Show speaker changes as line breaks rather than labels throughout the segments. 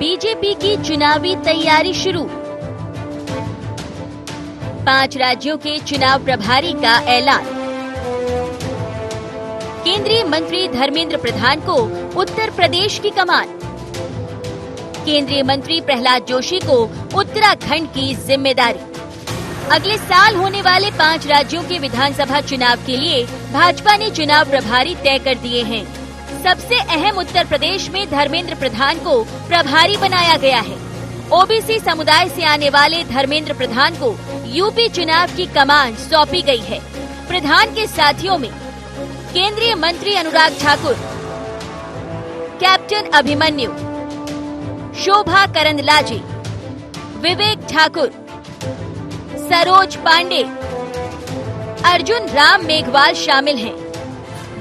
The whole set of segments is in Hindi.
बीजेपी की चुनावी तैयारी शुरू। 5 राज्यों के चुनाव प्रभारी का ऐलान। केंद्रीय मंत्री धर्मेंद्र प्रधान को उत्तर प्रदेश की कमान। केंद्रीय मंत्री प्रहलाद जोशी को उत्तराखंड की जिम्मेदारी। अगले साल होने वाले 5 राज्यों के विधानसभा चुनाव के लिए भाजपा ने चुनाव प्रभारी तय कर दिए हैं। सबसे अहम उत्तर प्रदेश में धर्मेंद्र प्रधान को प्रभारी बनाया गया है। ओबीसी समुदाय से आने वाले धर्मेंद्र प्रधान को यूपी चुनाव की कमान सौंपी गई है। प्रधान के साथियों में केंद्रीय मंत्री अनुराग ठाकुर, कैप्टन अभिमन्यु, शोभा करंदलाजे, विवेक ठाकुर, सरोज पांडे, अर्जुन राम मेघवाल शामिल हैं।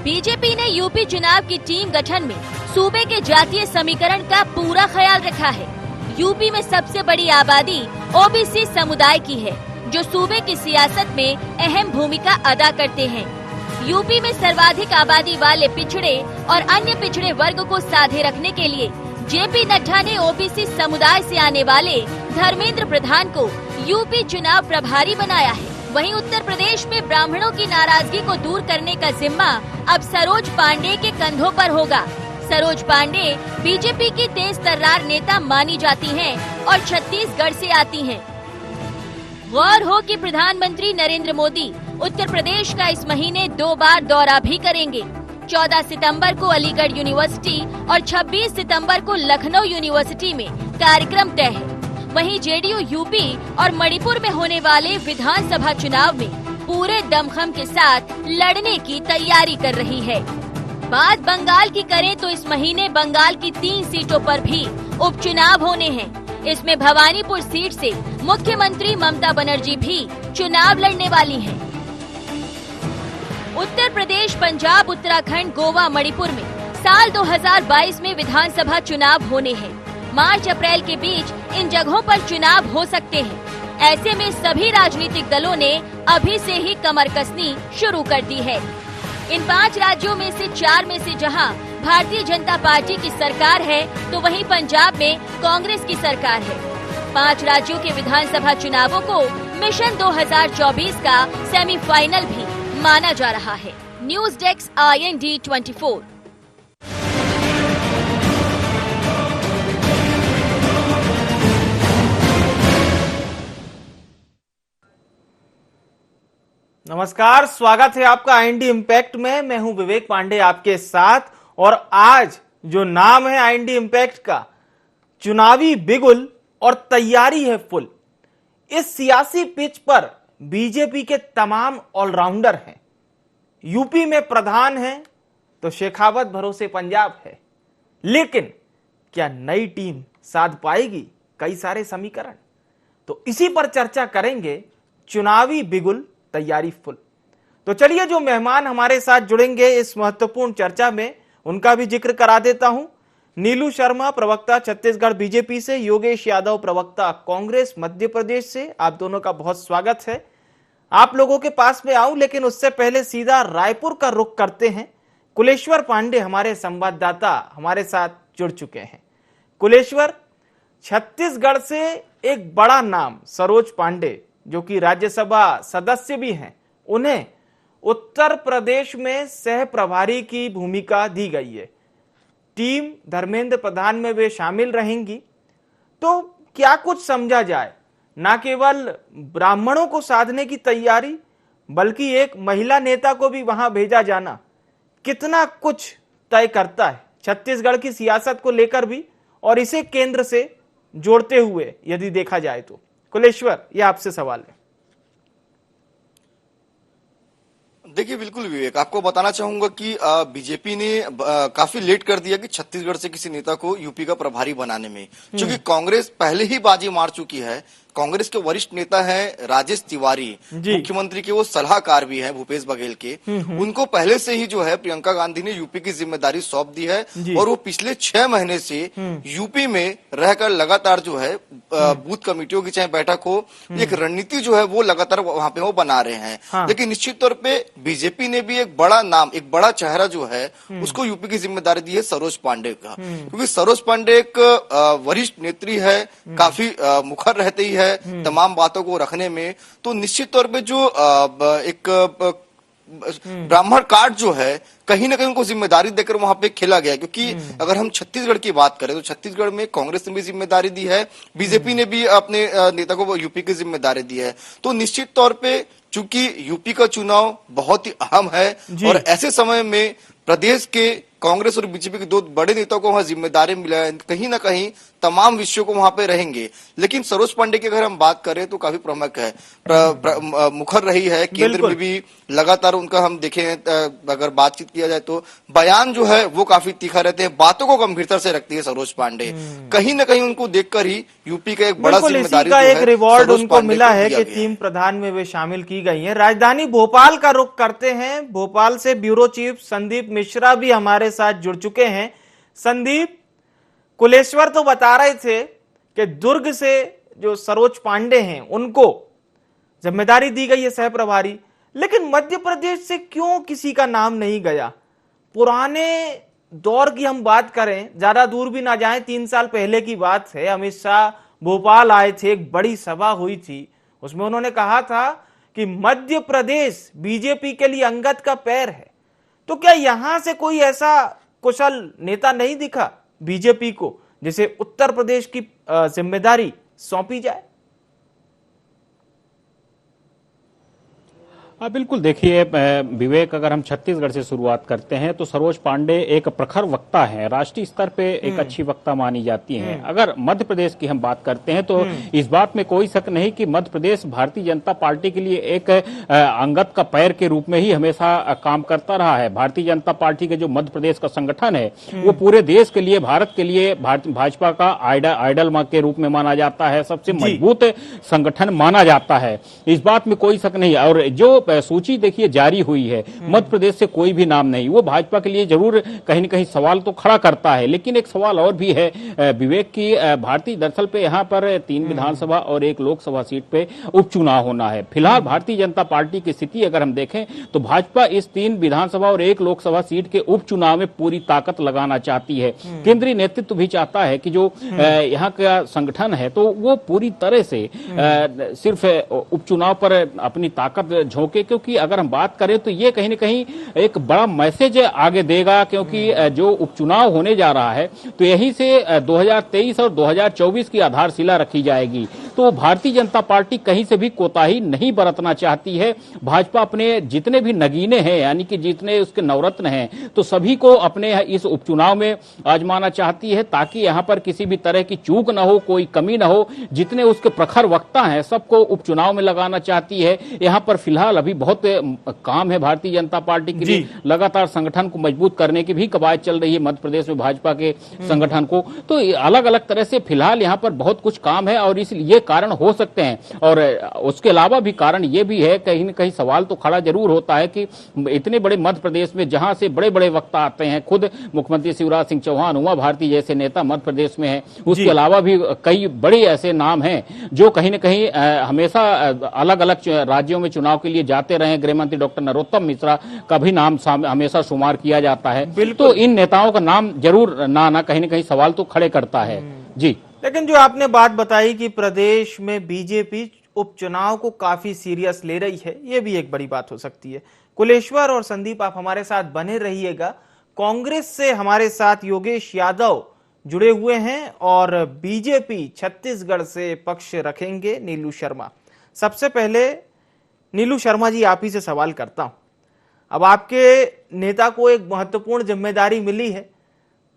बीजेपी ने यूपी चुनाव की टीम गठन में सूबे के जातीय समीकरण का पूरा ख्याल रखा है। यूपी में सबसे बड़ी आबादी ओबीसी समुदाय की है, जो सूबे की सियासत में अहम भूमिका अदा करते हैं। यूपी में सर्वाधिक आबादी वाले पिछड़े और अन्य पिछड़े वर्ग को साधे रखने के लिए जेपी नड्डा ने ओबीसी समुदाय से आने वाले धर्मेंद्र प्रधान को यूपी चुनाव प्रभारी बनाया है। वहीं उत्तर प्रदेश में ब्राह्मणों की नाराजगी को दूर करने का जिम्मा अब सरोज पांडे के कंधों पर होगा। सरोज पांडे बीजेपी की तेज तर्रार नेता मानी जाती हैं और छत्तीसगढ़ से आती हैं। गौर हो कि प्रधानमंत्री नरेंद्र मोदी उत्तर प्रदेश का इस महीने 2 बार दौरा भी करेंगे। 14 सितंबर को अलीगढ़ यूनिवर्सिटी और 26 सितंबर को लखनऊ यूनिवर्सिटी में कार्यक्रम तय है। वहीं जेडीयू यूपी और मणिपुर में होने वाले विधानसभा चुनाव में पूरे दमखम के साथ लड़ने की तैयारी कर रही है। बात बंगाल की करें तो इस महीने बंगाल की 3 सीटों पर भी उपचुनाव होने हैं। इसमें भवानीपुर सीट से मुख्यमंत्री ममता बनर्जी भी चुनाव लड़ने वाली हैं। उत्तर प्रदेश, पंजाब, उत्तराखंड, गोवा, मणिपुर में साल 2022 में विधानसभा चुनाव होने हैं। मार्च अप्रैल के बीच इन जगहों पर चुनाव हो सकते हैं। ऐसे में सभी राजनीतिक दलों ने अभी से ही कमर कसनी शुरू कर दी है। इन 5 राज्यों में से 4 में से जहां भारतीय जनता पार्टी की सरकार है, तो वहीं पंजाब में कांग्रेस की सरकार है। 5 राज्यों के विधानसभा चुनावों को मिशन 2024 का सेमीफाइनल भी माना जा रहा है। News desk IND 24।
नमस्कार, स्वागत है आपका IND इम्पैक्ट में। मैं हूं विवेक पांडे आपके साथ। और आज जो नाम है IND इम्पैक्ट का, चुनावी बिगुल और तैयारी है फुल। इस सियासी पिच पर बीजेपी के तमाम ऑलराउंडर हैं। यूपी में प्रधान है तो शेखावत भरोसे पंजाब है, लेकिन क्या नई टीम साध पाएगी कई सारे समीकरण? तो इसी पर चर्चा करेंगे। चुनावी बिगुल, तैयारी फुल। तो चलिए, जो मेहमान हमारे साथ जुड़ेंगे इस महत्वपूर्ण चर्चा में, उनका भी जिक्र करा देता हूं। नीलू शर्मा, प्रवक्ता छत्तीसगढ़ बीजेपी से, योगेश यादव, प्रवक्ता कांग्रेस मध्य प्रदेश से। आप दोनों का बहुत स्वागत है। आप लोगों के पास में आऊं, लेकिन उससे पहले सीधा रायपुर का रुख करते हैं। कुलेश्वर पांडे हमारे संवाददाता हमारे साथ जुड़ चुके हैं। कुलेश्वर, छत्तीसगढ़ से एक बड़ा नाम सरोज पांडे, जो कि राज्यसभा सदस्य भी हैं, उन्हें उत्तर प्रदेश में सह प्रभारी की भूमिका दी गई है। टीम धर्मेंद्र प्रधान में वे शामिल रहेंगी। तो क्या कुछ समझा जाए? न केवल ब्राह्मणों को साधने की तैयारी, बल्कि एक महिला नेता को भी वहां भेजा जाना कितना कुछ तय करता है छत्तीसगढ़ की सियासत को लेकर भी, और इसे केंद्र से जोड़ते हुए यदि देखा जाए तो। कुलेश्वर, यह आपसे सवाल है।
देखिए, बिल्कुल विवेक, आपको बताना चाहूंगा कि बीजेपी ने काफी लेट कर दिया कि छत्तीसगढ़ से किसी नेता को यूपी का प्रभारी बनाने में, क्योंकि कांग्रेस पहले ही बाजी मार चुकी है। कांग्रेस के वरिष्ठ नेता हैं राजेश तिवारी, मुख्यमंत्री के वो सलाहकार भी हैं भूपेश बघेल के, उनको पहले से ही जो है प्रियंका गांधी ने यूपी की जिम्मेदारी सौंप दी है और वो पिछले 6 महीने से यूपी में रहकर लगातार जो है बूथ कमेटियों की चाहे बैठक हो, एक रणनीति जो है वो लगातार वहां पे वो बना रहे हैं।
हाँ।
लेकिन निश्चित तौर पे बीजेपी ने भी एक बड़ा नाम, एक बड़ा चेहरा जो है उसको यूपी की जिम्मेदारी दी है सरोज पांडे का, क्योंकि सरोज पांडे एक वरिष्ठ नेत्री है, काफी मुखर रहती है तमाम बातों को रखने में। तो निश्चित तौर पे जो एक ब्राह्मण कार्ड जो है कहीं ना कहीं उनको जिम्मेदारी देकर वहां पे खेला गया, क्योंकि अगर हम छत्तीसगढ़ की बात करें तो छत्तीसगढ़ में कांग्रेस ने भी जिम्मेदारी दी है, बीजेपी ने भी अपने नेता को यूपी की जिम्मेदारी दी है। तो निश्चित तौर पे चूंकि यूपी का चुनाव बहुत ही अहम है और ऐसे समय में प्रदेश के कांग्रेस और बीजेपी के 2 बड़े नेताओं को वहां जिम्मेदारी मिला है, कहीं ना कहीं तमाम विषयों को वहां पे रहेंगे। लेकिन सरोज पांडे की अगर हम बात करें तो काफी प्रमुख है, मुखर रही है, केंद्र में भी लगातार उनका हम देखें अगर बातचीत किया जाए तो बयान जो है वो काफी तीखा रहते हैं, बातों को गंभीरता से रखती है सरोज पांडे। कहीं ना कहीं उनको देखकर ही यूपी का एक बड़ा जिम्मेदारी
का एक रिवॉर्ड उनको मिला है कि टीम प्रधान में वे शामिल की गई है। राजधानी भोपाल का रुख करते हैं, भोपाल से ब्यूरो चीफ संदीप मिश्रा भी हमारे साथ जुड़ चुके हैं। संदीप, कुलेश्वर तो बता रहे थे कि दुर्ग से जो सरोज पांडे हैं उनको जिम्मेदारी दी गई है सह प्रभारी, लेकिन मध्य प्रदेश से क्यों किसी का नाम नहीं गया? पुराने दौर की हम बात करें, ज्यादा दूर भी ना जाएं, 3 साल पहले की बात है, अमित शाह भोपाल आए थे, एक बड़ी सभा हुई थी, उसमें उन्होंने कहा था कि मध्य प्रदेश बीजेपी के लिए अंगद का पैर है। तो क्या यहां से कोई ऐसा कुशल नेता नहीं दिखा बीजेपी को जिसे उत्तर प्रदेश की जिम्मेदारी सौंपी जाए?
हाँ बिल्कुल, देखिए विवेक, अगर हम छत्तीसगढ़ से शुरुआत करते हैं तो सरोज पांडे एक प्रखर वक्ता हैं, राष्ट्रीय स्तर पे एक अच्छी वक्ता मानी जाती हैं। अगर मध्य प्रदेश की हम बात करते हैं तो इस बात में कोई शक नहीं कि मध्य प्रदेश भारतीय जनता पार्टी के लिए एक अंगद का पैर के रूप में ही हमेशा काम करता रहा है। भारतीय जनता पार्टी के जो मध्य प्रदेश का संगठन है वो पूरे देश के लिए, भारत के लिए भाजपा का आइडल के रूप में माना जाता है, सबसे मजबूत संगठन माना जाता है, इस बात में कोई शक नहीं। और जो सूची देखिए जारी हुई है, मध्य प्रदेश से कोई भी नाम नहीं, वो भाजपा के लिए जरूर कहीं न कहीं सवाल तो खड़ा करता है। लेकिन एक सवाल और भी है विवेक की, भारतीय दरअसल पे यहाँ पर 3 विधानसभा और 1 लोकसभा सीट पे उपचुनाव होना है। फिलहाल भारतीय जनता पार्टी की स्थिति अगर हम देखें तो भाजपा इस 3 विधानसभा और 1 लोकसभा सीट के उपचुनाव में पूरी ताकत लगाना चाहती है। केंद्रीय नेतृत्व भी चाहता है कि जो यहाँ का संगठन है तो वो पूरी तरह से सिर्फ उपचुनाव पर अपनी ताकत झोंके, क्योंकि अगर हम बात करें तो ये कहीं न कहीं एक बड़ा मैसेज आगे देगा, क्योंकि जो उपचुनाव होने जा रहा है तो यहीं से 2023 और 2024 की आधारशिला रखी जाएगी। तो भारतीय जनता पार्टी कहीं से भी कोताही नहीं बरतना चाहती है। भाजपा अपने जितने भी नगीने हैं, यानी कि जितने उसके नवरत्न हैं, तो सभी को अपने इस उपचुनाव में आजमाना चाहती है, ताकि यहां पर किसी भी तरह की चूक न हो, कोई कमी न हो। जितने उसके प्रखर वक्ता हैं सबको उपचुनाव में लगाना चाहती है। यहां पर फिलहाल अभी बहुत काम है भारतीय जनता पार्टी के लिए, लगातार संगठन को मजबूत करने की भी कवायद चल रही है मध्य प्रदेश में भाजपा के संगठन को। तो अलग अलग तरह से फिलहाल यहाँ पर बहुत कुछ काम है और इसलिए कारण हो सकते हैं। और उसके अलावा भी कारण ये भी है, कहीं न कहीं सवाल तो खड़ा जरूर होता है कि इतने बड़े मध्य प्रदेश में जहां से बड़े बड़े वक्ता आते हैं, खुद मुख्यमंत्री शिवराज सिंह चौहान, उमा भारती जैसे नेता मध्य प्रदेश में है, उसके अलावा भी कई बड़े ऐसे नाम हैं जो कहीं न कहीं हमेशा अलग अलग राज्यों में चुनाव के लिए जाते रहे। गृह मंत्री डॉक्टर नरोत्तम मिश्रा का भी नाम हमेशा शुमार किया जाता है। तो इन नेताओं का नाम जरूर ना कहीं न कहीं सवाल तो खड़े करता है। जी,
लेकिन जो आपने बात बताई कि प्रदेश में बीजेपी उपचुनाव को काफी सीरियस ले रही है, ये भी एक बड़ी बात हो सकती है। कुलेश्वर और संदीप, आप हमारे साथ बने रहिएगा। कांग्रेस से हमारे साथ योगेश यादव जुड़े हुए हैं और बीजेपी छत्तीसगढ़ से पक्ष रखेंगे नीलू शर्मा। सबसे पहले नीलू शर्मा जी, आप ही से सवाल करता हूं। अब आपके नेता को एक महत्वपूर्ण जिम्मेदारी मिली है,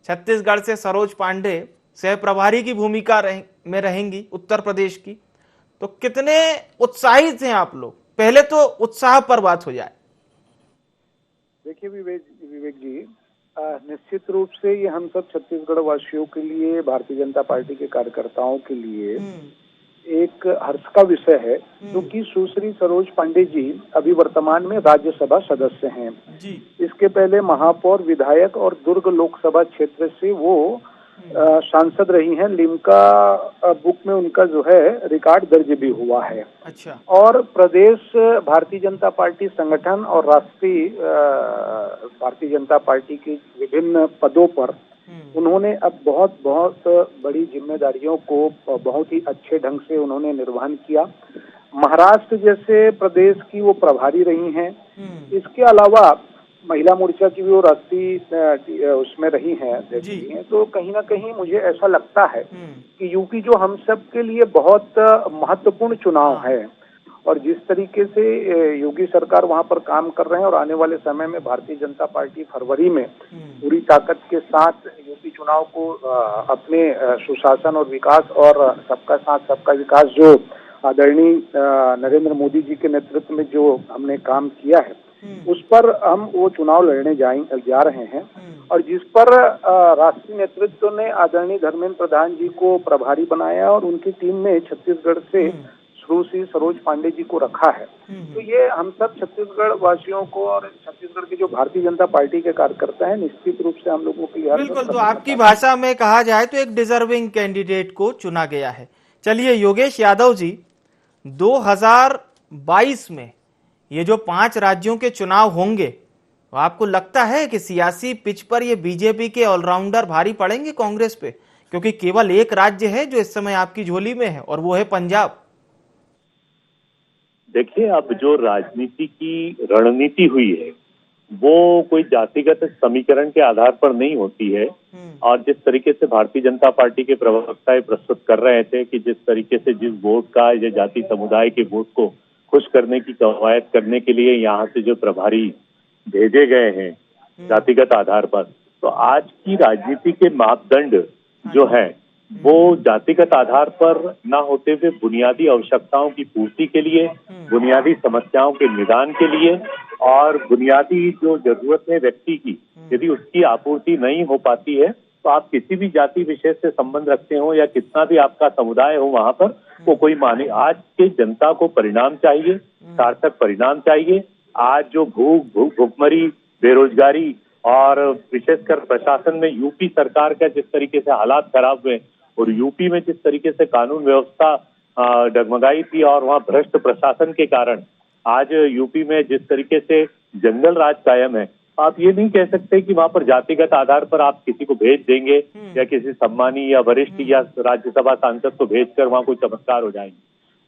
छत्तीसगढ़ से सरोज पांडे सह प्रभारी की भूमिका में रहेंगी उत्तर प्रदेश की, तो कितने उत्साहित हैं आप लोग? पहले तो उत्साह पर बात हो जाए।
देखिए विवेक जी, निश्चित रूप से ये हम सब छत्तीसगढ़ वासियों के लिए, भारतीय जनता पार्टी के कार्यकर्ताओं के लिए एक हर्ष का विषय है क्योंकि सुश्री सरोज पांडे जी अभी वर्तमान में राज्यसभा सदस्य हैं
जी।
इसके पहले महापौर, विधायक और दुर्ग लोकसभा क्षेत्र से वो सांसद रही हैं। लिम्का बुक में उनका जो है रिकॉर्ड दर्ज भी हुआ है।
अच्छा।
और प्रदेश भारतीय जनता पार्टी संगठन और राष्ट्रीय भारतीय जनता पार्टी के विभिन्न पदों पर उन्होंने अब बहुत बड़ी जिम्मेदारियों को बहुत ही अच्छे ढंग से उन्होंने निर्वहन किया। महाराष्ट्र जैसे प्रदेश की वो प्रभारी रही हैं। इसके अलावा महिला मोर्चा की भी वो राष्ट्रीय उसमें रही हैं, अध्यक्ष रही हैं। तो कहीं ना कहीं मुझे ऐसा लगता है कि यूपी जो हम सब के लिए बहुत महत्वपूर्ण चुनाव है और जिस तरीके से योगी सरकार वहां पर काम कर रहे हैं और आने वाले समय में भारतीय जनता पार्टी फरवरी में पूरी ताकत के साथ यूपी चुनाव को अपने सुशासन और विकास और सबका साथ सबका विकास जो आदरणीय नरेंद्र मोदी जी के नेतृत्व में जो हमने काम किया है उस पर हम वो चुनाव लड़ने जा रहे हैं और जिस पर राष्ट्रीय नेतृत्व ने आदरणीय धर्मेंद्र प्रधान जी को प्रभारी बनाया और उनकी टीम में छत्तीसगढ़ से सुश्री सरोज पांडे जी को रखा है। तो ये हम सब छत्तीसगढ़ वासियों को और छत्तीसगढ़ की जो भारतीय जनता पार्टी के कार्यकर्ता हैं निश्चित रूप से हम लोगों की
बिल्कुल। तो आपकी भाषा में कहा जाए तो एक डिजर्विंग कैंडिडेट को चुना गया है। चलिए योगेश यादव जी, 2022 में ये जो 5 राज्यों के चुनाव होंगे, तो आपको लगता है कि सियासी पिच पर ये बीजेपी के ऑलराउंडर भारी पड़ेंगे कांग्रेस पे? क्योंकि केवल एक राज्य है जो इस समय आपकी झोली में है और वो है पंजाब।
देखिए, अब जो राजनीति की रणनीति हुई है वो कोई जातिगत समीकरण के आधार पर नहीं होती है। और जिस तरीके से भारतीय जनता पार्टी के प्रवक्ता प्रस्तुत कर रहे थे कि जिस तरीके से जिस वोट का या जाति समुदाय के वोट को खुश करने की कवायद करने के लिए यहाँ से जो प्रभारी भेजे गए हैं जातिगत आधार पर, तो आज की राजनीति के मापदंड जो है वो जातिगत आधार पर न होते हुए बुनियादी आवश्यकताओं की पूर्ति के लिए, बुनियादी समस्याओं के निदान के लिए और बुनियादी जो जरूरत है व्यक्ति की, यदि उसकी आपूर्ति नहीं हो पाती है तो आप किसी भी जाति विशेष से संबंध रखते हो या कितना भी आपका समुदाय हो वहां पर वो कोई माने। आज के जनता को परिणाम चाहिए, सार्थक परिणाम चाहिए। आज जो भूखमरी, बेरोजगारी और विशेषकर प्रशासन में यूपी सरकार का जिस तरीके से हालात खराब हुए और यूपी में जिस तरीके से कानून व्यवस्था डगमगाई थी और वहाँ भ्रष्ट प्रशासन के कारण आज यूपी में जिस तरीके से जंगल राज कायम है, आप ये नहीं कह सकते कि वहां पर जातिगत आधार पर आप किसी को भेज देंगे या किसी सम्मानी या वरिष्ठ या राज्यसभा सांसद को भेजकर वहां कोई चमत्कार हो जाएंगे।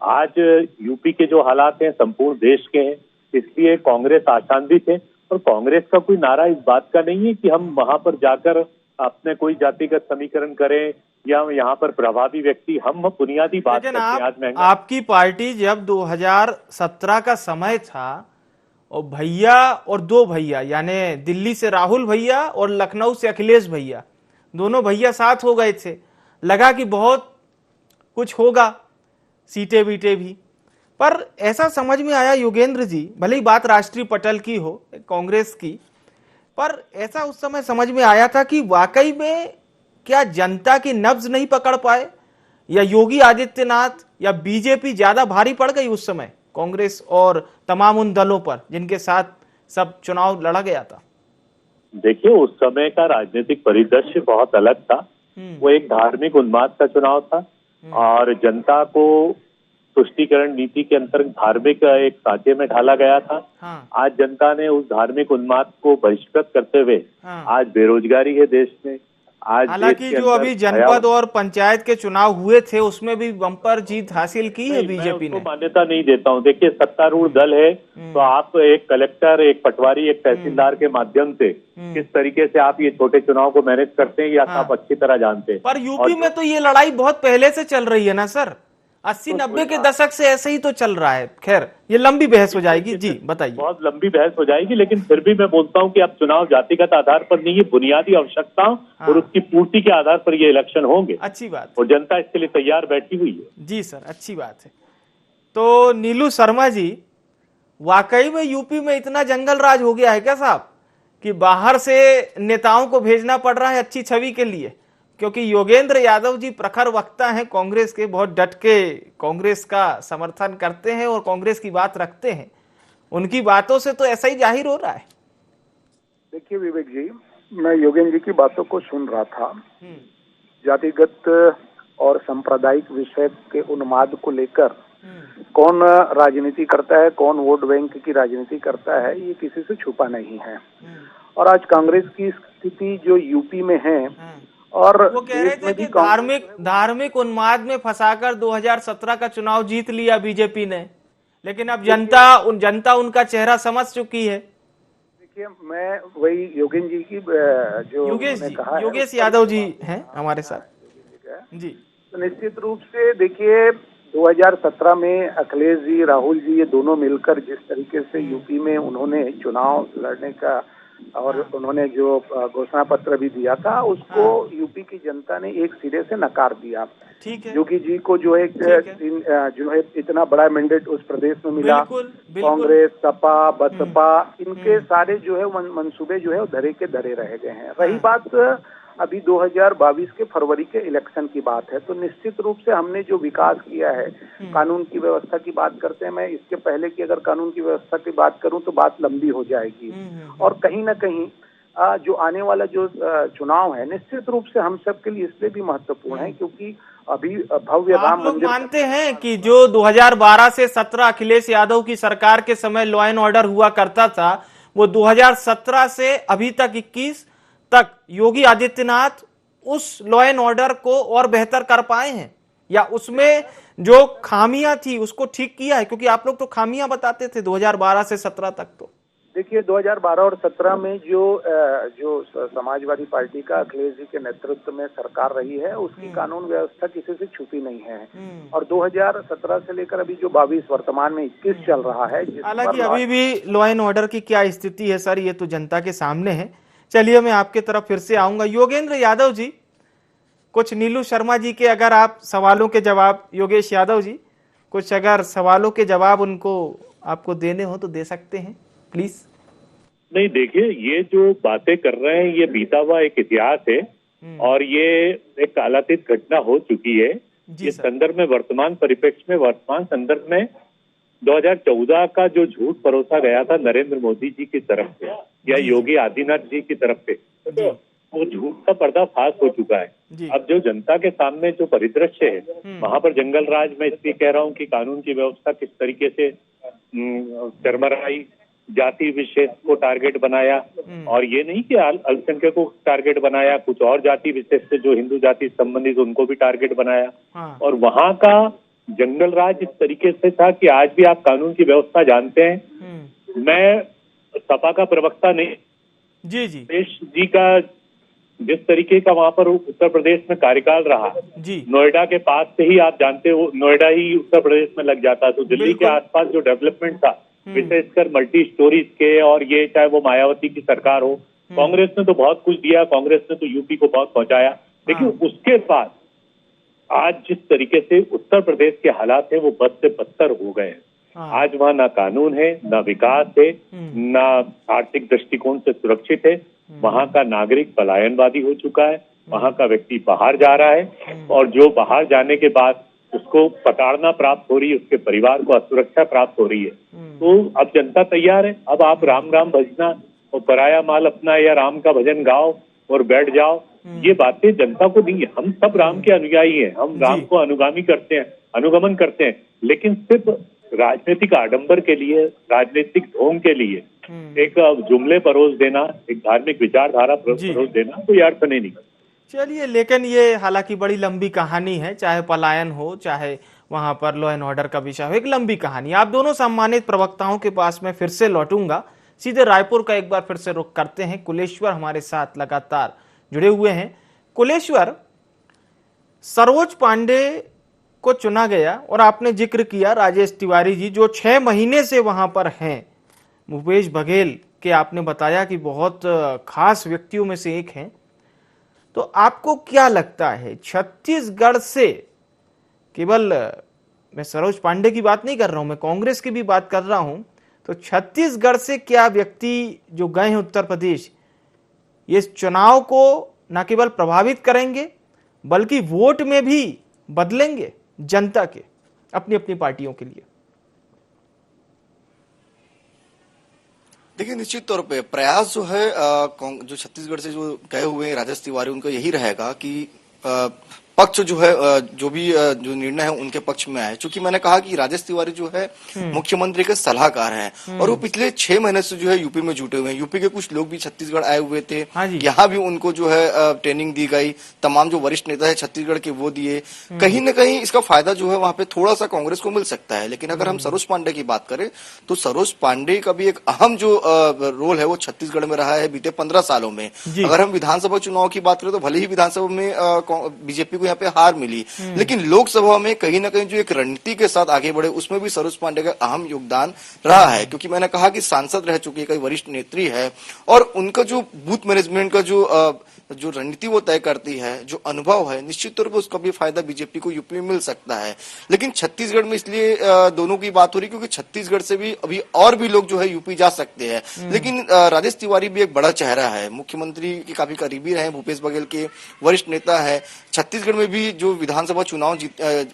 आज यूपी के जो हालात हैं संपूर्ण देश के हैं, इसलिए कांग्रेस आशान्वित है। और कांग्रेस का कोई नारा इस बात का नहीं है कि हम वहां पर जाकर अपने कोई जातिगत समीकरण करें या यहाँ पर प्रभावी व्यक्ति, हम बुनियादी बात करते हैं। आज
आपकी पार्टी जब 2017 का समय था और भैया और 2 भैया यानी दिल्ली से राहुल भैया और लखनऊ से अखिलेश भैया, दोनों भैया साथ हो गए थे, लगा कि बहुत कुछ होगा, सीटें बीटे भी। पर ऐसा समझ में आया योगेंद्र जी, भले ही बात राष्ट्रीय पटल की हो कांग्रेस की, पर ऐसा उस समय समझ में आया था कि वाकई में क्या जनता की नब्ज नहीं पकड़ पाए या योगी आदित्यनाथ या बीजेपी ज्यादा भारी पड़ गई उस समय कांग्रेस और तमाम उन दलों पर जिनके साथ सब चुनाव लड़ा गया था?
देखिए, उस समय का राजनीतिक परिदृश्य बहुत अलग था। वो एक धार्मिक उन्माद का चुनाव था और जनता को तुष्टीकरण नीति के अंतर्गत धार्मिक एक सांचे में ढाला गया था। आज जनता ने उस धार्मिक उन्माद को बहिष्कृत करते हुए आज बेरोजगारी है देश में। आज
हालांकि जो अभी जनपद और पंचायत के चुनाव हुए थे उसमें भी बम्पर जीत हासिल की है बीजेपी ने।
मान्यता नहीं देता हूँ। देखिए, सत्तारूढ़ दल है तो आप एक कलेक्टर, एक पटवारी, एक तहसीलदार के माध्यम से किस तरीके से आप ये छोटे चुनाव को मैनेज करते हैं या आप अच्छी तरह जानते हैं।
पर यूपी में तो ये लड़ाई बहुत पहले से चल रही है ना सर, 80-90 के दशक से ऐसे ही तो चल रहा है। खैर, ये लंबी बहस हो जाएगी। जी बताइए।
बहुत लंबी बहस हो जाएगी, लेकिन फिर भी मैं बोलता हूँ कि अब चुनाव जातिगत आधार पर नहीं है, बुनियादी आवश्यकताओं और उसकी पूर्ति के आधार पर ये इलेक्शन होंगे।
अच्छी बात,
और जनता इसके लिए तैयार बैठी हुई है।
जी सर, अच्छी बात है। तो नीलू शर्मा जी, वाकई में यूपी में इतना जंगल राज हो गया है क्या साहब कि बाहर से नेताओं को भेजना पड़ रहा है अच्छी छवि के लिए? क्योंकि योगेंद्र यादव जी प्रखर वक्ता हैं कांग्रेस के, बहुत डट के कांग्रेस का समर्थन करते हैं और कांग्रेस की बात रखते हैं। उनकी बातों से तो ऐसा ही जाहिर हो रहा है।
देखिए विवेक जी, मैं योगेंद्र जी की बातों को सुन रहा था। जातिगत और सांप्रदायिक विषय के उन्माद को लेकर कौन राजनीति करता है, कौन वोट बैंक की राजनीति करता है, ये किसी से छुपा नहीं है। और आज कांग्रेस की स्थिति जो यूपी में है, और
वो कह रहे थे कि धार्मिक उन्माद में फंसाकर 2017 का चुनाव जीत लिया बीजेपी ने, लेकिन अब जनता उनका चेहरा समझ चुकी है।
देखिए, मैं वही योगेंद्र जी की जो
योगेश यादव जी हैं हमारे साथ जी।
तो निश्चित रूप से देखिए 2017 में अखिलेश जी, राहुल जी, ये दोनों मिलकर जिस तरीके से यूपी में उन्होंने चुनाव लड़ने का और उन्होंने जो घोषणा पत्र भी दिया था, उसको यूपी की जनता ने एक सिरे से नकार दिया।
ठीक है।
योगी जी को जो है इतना बड़ा मैंडेट उस प्रदेश में मिला। कांग्रेस, सपा, बसपा, इनके सारे जो है मंसूबे जो है वो धरे के धरे रह गए हैं। रही बात अभी 2022 के फरवरी के इलेक्शन की बात है, तो निश्चित रूप से हमने जो विकास किया है, कानून की व्यवस्था की बात करते हैं। मैं इसके पहले की अगर कानून की व्यवस्था की बात करूं तो बात लंबी हो जाएगी। और कहीं ना कहीं जो आने वाला जो चुनाव है, निश्चित रूप से हम सब के लिए इसलिए भी महत्वपूर्ण है क्योंकि अभी भव्य राम मंदिर।
मानते हैं कि जो 2012 से 17 अखिलेश यादव की सरकार के समय लॉ एंड ऑर्डर हुआ करता था, वो 2017 से अभी तक 21 तक योगी आदित्यनाथ उस लॉ एंड ऑर्डर को और बेहतर कर पाए हैं, या उसमें जो खामियां थी उसको ठीक किया है? क्योंकि आप लोग तो खामियां बताते थे 2012 से 17 तक। तो
देखिए 2012 और 17 में जो समाजवादी पार्टी का अखिलेश जी के नेतृत्व में सरकार रही है, उसकी कानून व्यवस्था किसी से छुपी नहीं है। और 2017 से लेकर अभी जो 22 वर्तमान में 21 चल रहा है,
हालांकि अभी भी लॉ एंड ऑर्डर की क्या स्थिति है सर, ये तो जनता के सामने है। चलिए मैं आपके तरफ फिर से आऊंगा। योगेंद्र यादव जी, कुछ नीलू शर्मा जी के अगर आप सवालों के जवाब, योगेश यादव जी कुछ अगर सवालों के जवाब उनको आपको देने हो तो दे सकते हैं प्लीज।
नहीं, देखिए ये जो बातें कर रहे हैं ये बीता हुआ एक इतिहास है और ये एक कालातीत घटना हो चुकी है। ये संदर्भ में, वर्तमान परिप्रेक्ष्य में, वर्तमान संदर्भ में 2014 का जो झूठ परोसा गया था नरेंद्र मोदी जी की तरफ से या योगी आदित्यनाथ जी की तरफ से, तो वो झूठ का पर्दाफाश हो चुका है। अब जो जनता के सामने जो परिदृश्य है, वहां पर जंगल राज, मैं इसलिए कह रहा हूँ कि कानून की व्यवस्था किस तरीके से चरमराई, जाति विशेष को टारगेट बनाया, और ये नहीं कि अल्पसंख्यकों को टारगेट बनाया, कुछ और जाति विशेष से जो हिंदू जाति संबंधित उनको भी टारगेट बनाया। और वहां का जंगल राज इस तरीके से था कि आज भी आप कानून की व्यवस्था जानते हैं। मैं सपा का प्रवक्ता नहीं, देश जी का जिस तरीके का वहां पर उत्तर प्रदेश में कार्यकाल रहा, नोएडा के पास से ही आप जानते हो, नोएडा ही उत्तर प्रदेश में लग जाता, तो दिल्ली के आसपास जो डेवलपमेंट था, विशेषकर मल्टी स्टोरीज के, और ये चाहे वो मायावती की सरकार हो, कांग्रेस ने तो बहुत कुछ दिया, कांग्रेस ने तो यूपी को बहुत पहुंचाया। लेकिन उसके बाद आज जिस तरीके से उत्तर प्रदेश के हालात है वो बद से बदतर हो गए हैं। आज वहाँ ना कानून है, ना विकास है, ना आर्थिक दृष्टिकोण से सुरक्षित है। वहाँ का नागरिक पलायनवादी हो चुका है, वहाँ का व्यक्ति बाहर जा रहा है, और जो बाहर जाने के बाद उसको प्रताड़ना प्राप्त हो रही है, उसके परिवार को असुरक्षा प्राप्त हो रही है। तो अब जनता तैयार है, अब आप राम राम भजना और पराया माल अपना या राम का भजन गाओ और बैठ जाओ, ये बातें जनता को नहीं है। हम सब राम के अनुयायी हैं, हम राम को अनुगामी करते हैं, अनुगमन करते हैं, लेकिन सिर्फ राजनीतिक आडंबर के लिए, राजनीतिक ढोंग के लिए एक जुमले परोस देना, एक धार्मिक विचारधारा परोस देना कोई अर्थ नहीं।
चलिए, लेकिन ये हालांकि बड़ी लंबी कहानी है, चाहे पलायन हो, चाहे वहां पर लॉ एंड ऑर्डर का विषय हो, एक लंबी कहानी। आप दोनों सम्मानित प्रवक्ताओं के पास में फिर से लौटूंगा। सीधे रायपुर का एक बार फिर से रुख करते हैं। कुलेश्वर हमारे साथ लगातार जुड़े हुए हैं। कुलेश्वर, सरोज पांडे को चुना गया और आपने जिक्र किया राजेश तिवारी जी जो 6 महीने से वहां पर हैं, भूपेश बघेल के आपने बताया कि बहुत खास व्यक्तियों में से एक हैं। तो आपको क्या लगता है छत्तीसगढ़ से, केवल मैं सरोज पांडे की बात नहीं कर रहा हूं, मैं कांग्रेस की भी बात कर रहा हूं, तो छत्तीसगढ़ से क्या व्यक्ति जो गए हैं उत्तर प्रदेश, ये चुनाव को न केवल प्रभावित करेंगे बल्कि वोट में भी बदलेंगे जनता के अपनी अपनी पार्टियों के लिए?
देखिए, निश्चित तौर पे प्रयास जो है जो छत्तीसगढ़ से जो गए हुए हैं राजेश तिवारी, उनका यही रहेगा कि पक्ष जो है जो भी जो निर्णय है उनके पक्ष में आए। चूंकि मैंने कहा कि राजेश तिवारी जो है मुख्यमंत्री के सलाहकार हैं और वो पिछले 6 महीने से जो है यूपी में जुटे हुए हैं। यूपी के कुछ लोग भी छत्तीसगढ़ आए हुए थे, यहाँ भी उनको जो है ट्रेनिंग दी गई। तमाम जो वरिष्ठ नेता है छत्तीसगढ़ के वो दिए। कहीं ना कहीं इसका फायदा जो है वहां पे थोड़ा सा कांग्रेस को मिल सकता है। लेकिन अगर हम सरोज पांडे की बात करें तो सरोज पांडे का भी एक अहम जो रोल है वो छत्तीसगढ़ में रहा है बीते 15 सालों में। अगर हम विधानसभा चुनाव की बात करें तो भले ही विधानसभा में बीजेपी यहाँ पे हार मिली, लेकिन लोकसभा में कहीं ना कहीं जो एक रणनीति के साथ आगे बढ़े उसमें भी सरोज पांडे का अहम योगदान रहा है। क्योंकि मैंने कहा कि सांसद रह चुकी है, कई वरिष्ठ नेत्री है और उनका जो बूथ मैनेजमेंट का जो रणनीति वो तय करती है, जो अनुभव है, निश्चित तौर पर उसका भी फायदा बीजेपी को यूपी में मिल सकता है। लेकिन छत्तीसगढ़ में इसलिए दोनों की बात हो रही क्योंकि छत्तीसगढ़ से भी अभी और भी लोग जो है यूपी जा सकते हैं। लेकिन राजेश तिवारी भी एक बड़ा चेहरा है, मुख्यमंत्री के काफी करीबी रहे, भूपेश बघेल के वरिष्ठ नेता है। छत्तीसगढ़ में भी जो विधानसभा चुनाव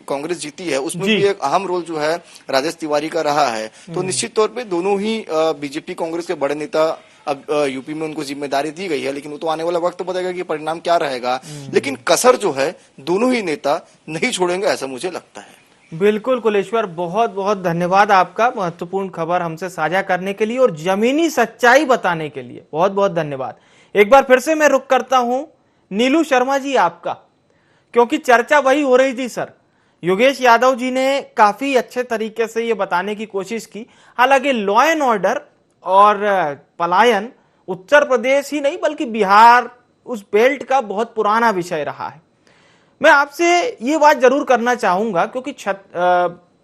कांग्रेस जीती है उसमें भी एक अहम रोल जो है राजेश तिवारी का रहा है। तो निश्चित तौर पे दोनों ही बीजेपी कांग्रेस के बड़े नेता, अब यूपी में उनको जिम्मेदारी दी गई है, लेकिन वो तो आने वाला वक्त बताएगा कि परिणाम क्या रहेगा। लेकिन कसर जो है दोनों ही नेता नहीं छोड़ेंगे, ऐसा मुझे लगता है।
बिल्कुल कुलेश्वर, बहुत बहुत धन्यवाद आपका महत्वपूर्ण खबर हमसे साझा करने के लिए और जमीनी सच्चाई बताने के लिए बहुत बहुत धन्यवाद। एक बार फिर से मैं रुक करता हूं नीलू शर्मा जी आपका, क्योंकि चर्चा वही हो रही थी सर। योगेश यादव जी ने काफी अच्छे तरीके से ये बताने की कोशिश की। हालांकि लॉ एंड ऑर्डर और पलायन उत्तर प्रदेश ही नहीं बल्कि बिहार, उस बेल्ट का बहुत पुराना विषय रहा है। मैं आपसे ये बात जरूर करना चाहूंगा क्योंकि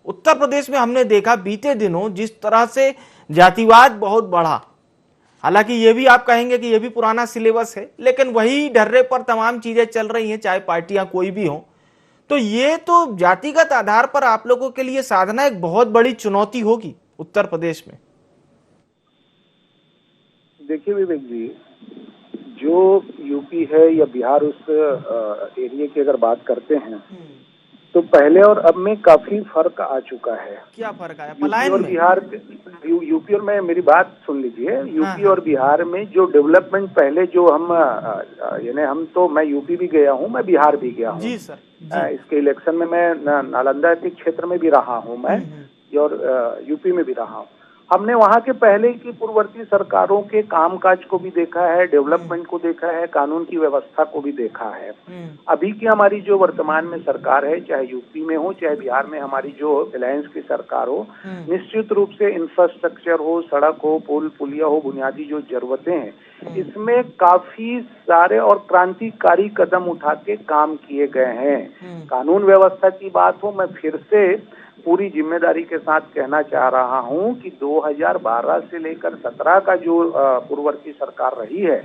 उत्तर प्रदेश में हमने देखा बीते दिनों जिस तरह से जातिवाद बहुत बढ़ा। हालांकि ये भी आप कहेंगे कि ये भी पुराना सिलेबस है, लेकिन वही ढर्रे पर तमाम चीजें चल रही हैं, चाहे पार्टियां कोई भी हो। तो ये तो जातिगत आधार पर आप लोगों के लिए साधना एक बहुत बड़ी चुनौती होगी उत्तर प्रदेश में।
देखिए विवेक जी, जो यूपी है या बिहार, उस एरिया की अगर बात करते हैं तो पहले और अब में काफी फर्क आ चुका है।
क्या फर्क आया?
यूपी और बिहार, यूपी और मैं, मेरी बात सुन लीजिए, यूपी और बिहार में जो डेवलपमेंट पहले जो हम यानी हम तो, मैं यूपी भी गया हूँ, मैं बिहार भी गया हूँ
जी सर जी।
इसके इलेक्शन में मैं नालंदा के क्षेत्र में भी रहा हूँ मैं और यूपी में भी रहा हूँ। हमने वहाँ के पहले की पूर्ववर्ती सरकारों के कामकाज को भी देखा है, डेवलपमेंट को देखा है, कानून की व्यवस्था को भी देखा है। अभी की हमारी जो वर्तमान में सरकार है, चाहे यूपी में हो चाहे बिहार में हमारी जो अलायंस की सरकार हो, निश्चित रूप से इंफ्रास्ट्रक्चर हो, सड़क हो, पुल पुलिया हो, बुनियादी जो जरूरतें हैं, इसमें काफी सारे और क्रांतिकारी कदम उठा के काम किए गए हैं। कानून व्यवस्था की बात हो, मैं फिर से पूरी जिम्मेदारी के साथ कहना चाह रहा हूं कि 2012 से लेकर 17 का जो पूर्ववर्ती सरकार रही है,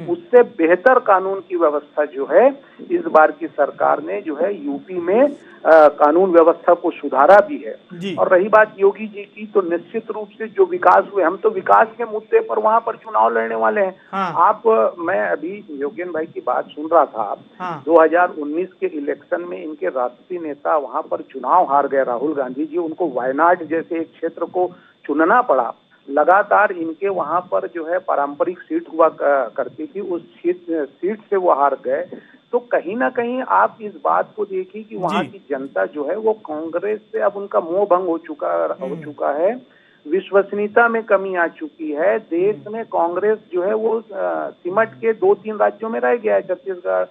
उससे बेहतर कानून की व्यवस्था जो है इस बार की सरकार ने जो है यूपी में कानून व्यवस्था को सुधारा भी है। और रही बात योगी जी की, तो निश्चित रूप से जो विकास हुए, हम तो विकास के मुद्दे पर वहां पर चुनाव लड़ने वाले हैं। हाँ। मैं अभी योगेन भाई की बात सुन रहा था। हाँ। 2019 के इलेक्शन में इनके राष्ट्रीय नेता वहां पर चुनाव हार गए, राहुल गांधी जी, उनको वायनाड जैसे एक क्षेत्र को चुनना पड़ा। लगातार इनके वहां पर जो है पारंपरिक सीट हुआ करती थी, उस सीट से वो हार गए। तो कहीं ना कहीं आप इस बात को देखिए कि वहां की जनता जो है वो कांग्रेस से अब उनका मोह भंग हो चुका है, विश्वसनीयता में कमी आ चुकी है। देश में कांग्रेस जो है वो सिमट के 2-3 राज्यों में रह गया है, छत्तीसगढ़,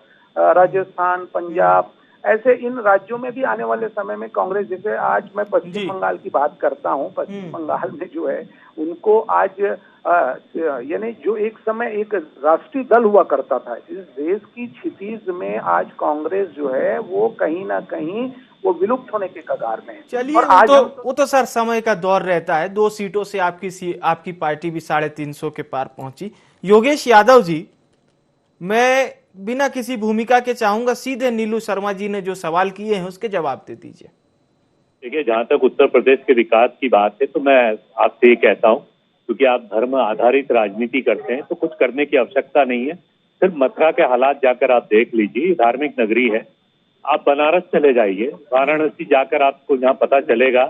राजस्थान, पंजाब, ऐसे इन राज्यों में भी आने वाले समय में कांग्रेस, जैसे आज मैं पश्चिम बंगाल की बात करता हूं, पश्चिम बंगाल में जो है उनको आज यानी जो एक समय एक राष्ट्रीय दल हुआ करता था, इस देश की क्षितिज में आज कांग्रेस जो है वो कहीं ना कहीं वो विलुप्त होने के कगार में है।
चलिए, वो तो सर समय का दौर रहता है। 2 सीटों से आपकी पार्टी भी 350 के पार पहुंची। योगेश यादव जी, मैं बिना किसी भूमिका के चाहूंगा सीधे नीलू शर्मा जी ने जो सवाल किए हैं उसके जवाब दे दीजिए।
देखिए, जहां तक उत्तर प्रदेश के विकास की बात है तो मैं आपसे ये कहता हूं, क्योंकि आप धर्म आधारित राजनीति करते हैं तो कुछ करने की आवश्यकता नहीं है। सिर्फ मथुरा के हालात जाकर आप देख लीजिए, धार्मिक नगरी है, आप बनारस चले जाइए, वाराणसी जाकर आपको यहाँ पता चलेगा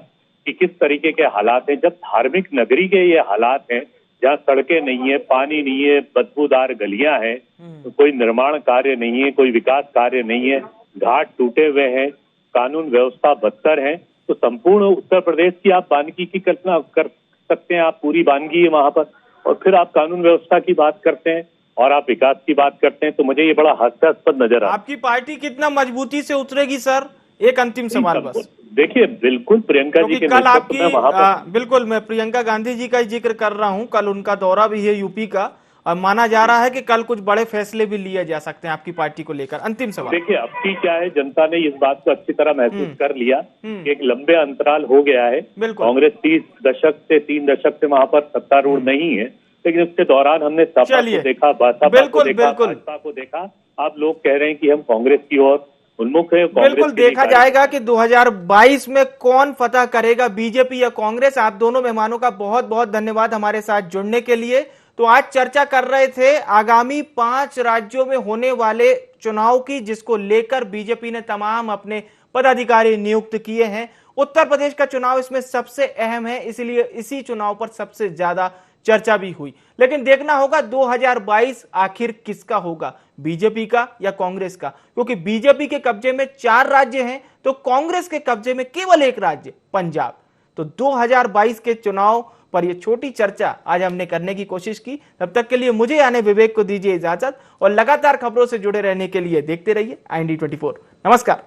कि किस तरीके के हालात हैं। जब धार्मिक नगरी के ये हालात हैं, जहाँ सड़कें नहीं है, पानी नहीं है, बदबूदार गलियां हैं, तो कोई निर्माण कार्य नहीं है, कोई विकास कार्य नहीं है, घाट टूटे हुए हैं, कानून व्यवस्था बदतर है, तो संपूर्ण उत्तर प्रदेश की आप वानगी की कल्पना कर सकते हैं। आप पूरी वानगी है वहां पर, और फिर आप कानून व्यवस्था की बात करते हैं और आप विकास की बात करते हैं, तो मुझे ये बड़ा हास्यास्पद नजर आता है।
आपकी पार्टी कितना मजबूती से उतरेगी सर? एक अंतिम सवाल बस।
देखिए, बिल्कुल प्रियंका जी के
कल आपकी
वहां पर
बिल्कुल मैं प्रियंका गांधी जी का ही जिक्र कर रहा हूं, कल उनका दौरा भी है यूपी का, और माना जा रहा है कि कल कुछ बड़े फैसले भी लिए जा सकते हैं आपकी पार्टी को लेकर। अंतिम सवाल।
देखिए, अब की क्या है, जनता ने इस बात को अच्छी तरह महसूस कर लिया कि एक लंबे अंतराल हो गया है।
बिल्कुल।
कांग्रेस 3 दशक से वहां पर सत्तारूढ़ नहीं है, लेकिन उसके दौरान हमने सपा को देखा, बसपा को देखा, भाजपा को देखा। आप लोग कह रहे हैं कि हम कांग्रेस की ओर उन्मुख है।
बिल्कुल देखा जाएगा कि 2022 में कौन फतह करेगा, बीजेपी या कांग्रेस। आप दोनों मेहमानों का बहुत बहुत धन्यवाद हमारे साथ जुड़ने के लिए। तो आज चर्चा कर रहे थे आगामी 5 राज्यों में होने वाले चुनाव की, जिसको लेकर बीजेपी ने तमाम अपने पदाधिकारी नियुक्त किए हैं। उत्तर प्रदेश का चुनाव इसमें सबसे अहम है, इसलिए इसी चुनाव पर सबसे ज्यादा चर्चा भी हुई। लेकिन देखना होगा 2022 आखिर किसका होगा, बीजेपी का या कांग्रेस का, क्योंकि बीजेपी के कब्जे में 4 राज्य हैं तो कांग्रेस के कब्जे में केवल 1 राज्य पंजाब। तो 2022 के चुनाव पर यह छोटी चर्चा आज हमने करने की कोशिश की। तब तक के लिए मुझे यानी विवेक को दीजिए इजाजत, और लगातार खबरों से जुड़े रहने के लिए देखते रहिए IND24। नमस्कार।